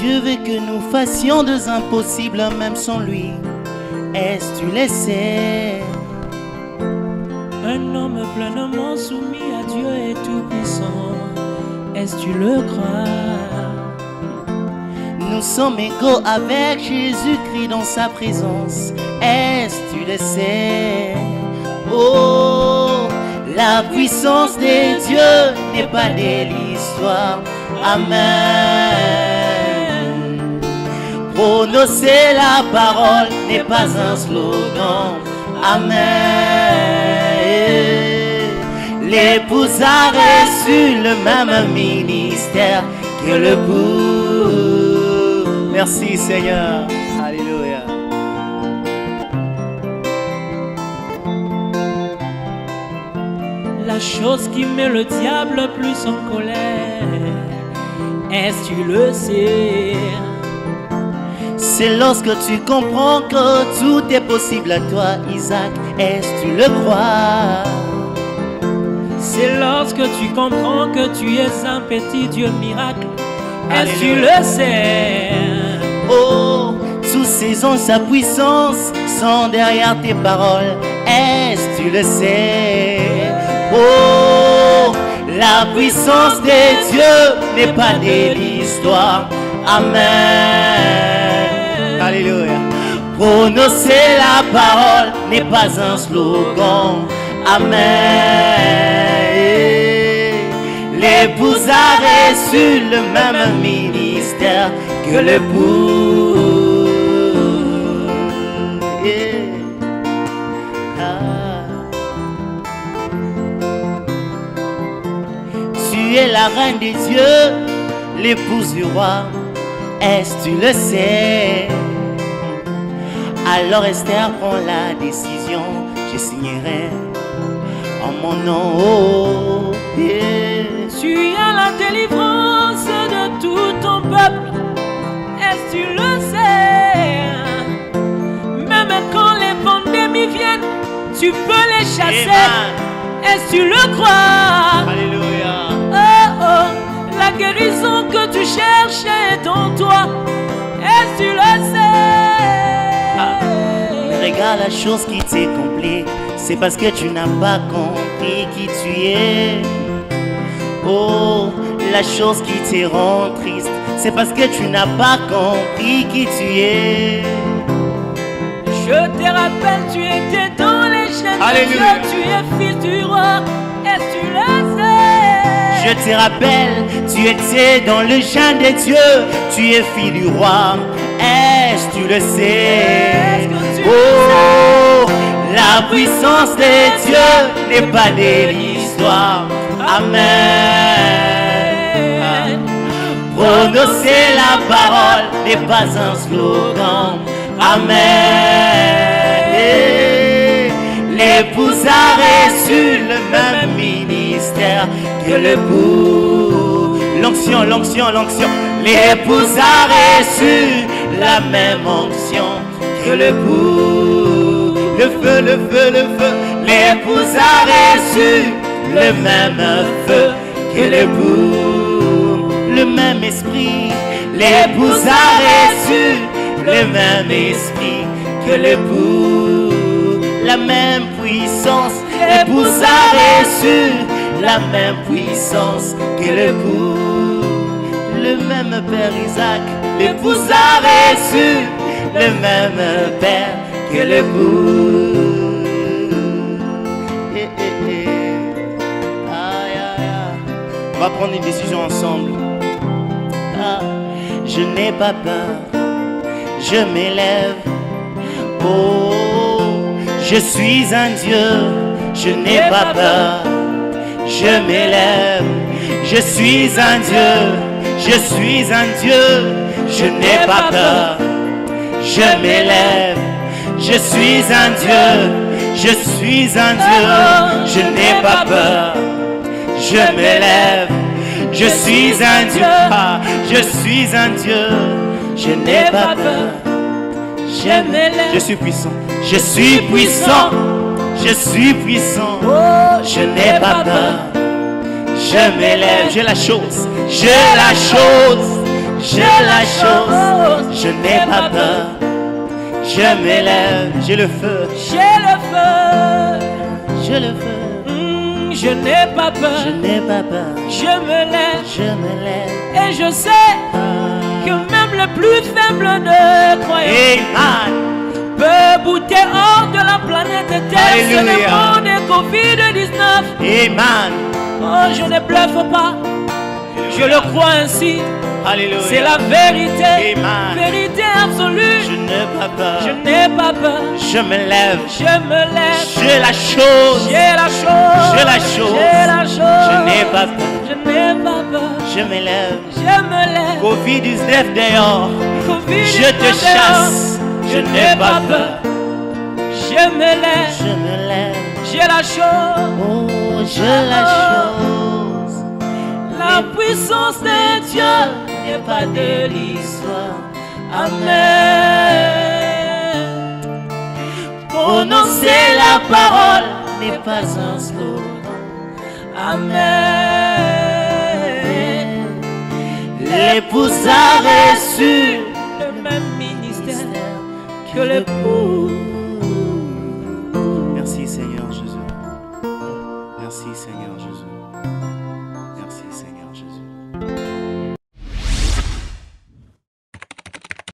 Dieu veut que nous fassions des impossibles même sans lui. Est-ce tu le sais? Un homme pleinement soumis à Dieu est tout puissant. Est-ce tu le crois? Nous sommes égaux avec Jésus-Christ dans sa présence. Est-ce tu le sais? Oh, la puissance de Dieu n'est pas de l'histoire. Amen. Prononcer la parole n'est pas un slogan. Amen. L'épouse a reçu le même ministère que le l'époux. Merci Seigneur. Alléluia. La chose qui met le diable plus en colère, est-ce tu le sais? C'est lorsque tu comprends que tout est possible à toi, Isaac. Est-ce tu le crois? C'est lorsque tu comprends que tu es un petit Dieu miracle. Est-ce tu le sais? Oh, tous ces ans, sa puissance sont derrière tes paroles. Est-ce tu le sais? Oh, la puissance de Dieu n'est pas de l'histoire. Amen. Alléluia. Prononcer la parole n'est pas un slogan. Amen. L'épouse a reçu le même ministère que l'époux. Tu es la reine des dieux, l'épouse du roi. Est-ce tu le sais? Alors Esther prend la décision. Je signerai en mon nom. Oh, yeah. Tu as la délivrance de tout ton peuple. Est-ce tu le sais? Même quand les pandémies viennent, tu peux les chasser. Est-ce tu le crois? Alléluia. Oh oh, la guérison que tu cherches est en toi. Est-ce tu le sais? Regarde la chose qui t'est compliquée, c'est parce que tu n'as pas compris qui tu es. Oh, la chose qui te rend triste, c'est parce que tu n'as pas compris qui tu es. Je te rappelle, tu étais dans les chaînes de Dieu, tu es fils du roi. Est-ce tu le sais? Je te rappelle, tu étais dans le chant de Dieu, tu es fille du roi. Est-ce tu le sais? Oh, la puissance de Dieu n'est pas de l'histoire. Amen. Prononcer la parole n'est pas un slogan. Amen. L'épouse a reçu le même ministère que l'époux. L'onction, l'onction, l'onction. L'épouse a reçu la même onction que l'époux. Le feu, le feu, le feu. L'épouse a reçu le même feu que l'époux. Le même esprit. L'épouse a reçu le même esprit que l'époux. La même puissance. L'épouse a reçu la même puissance que l'époux. Le même Père Isaac. L'épouse a reçu le même Père que l'époux. On va prendre une décision ensemble. Je n'ai pas peur, je m'élève. Oh, je suis un Dieu, je n'ai pas peur, je m'élève. Je suis un Dieu, je suis un Dieu, je n'ai pas peur, je m'élève. Je suis un Dieu, je suis un Dieu, je n'ai pas peur, je m'élève. Je suis un Dieu, je suis un Dieu, je n'ai pas peur, je m'élève. Je suis puissant, je suis puissant, je suis puissant, je n'ai pas peur, je m'élève. J'ai la chose, j'ai la chose, j'ai la chose, je n'ai pas peur. Je m'élève, j'ai le feu, j'ai le feu, j'ai le feu. Je n'ai pas peur, Je n'ai pas peur, je me lève, je me lève. et je sais que même le plus faible de croyants Amen. peut bouter hors de la planète Terre Alléluia. seulement des Covid-19. Amen. Oh, je ne bluffe pas, je le crois ainsi. Alléluia. C'est la vérité, Amen. vérité absolue. Je n'ai pas peur, Je n'ai pas peur, je me lève. je me lève, J'ai la chose, j'ai la chose, j'ai la chose. j'ai la chose. Je n'ai pas peur, Je n'ai pas peur, je me lève. je me lève. Covid-19 dehors, Covid je te dehors, chasse. Je n'ai pas peur, je me lève, je me lève. j'ai la chose. Oh, j'ai la chose. La puissance de Dieu n'est pas de l'histoire. Amen. Prononcer la parole n'est pas un slogan. Amen. L'épouse a reçu le même ministère que l'époux. Merci Seigneur Jésus. Merci Seigneur Jésus.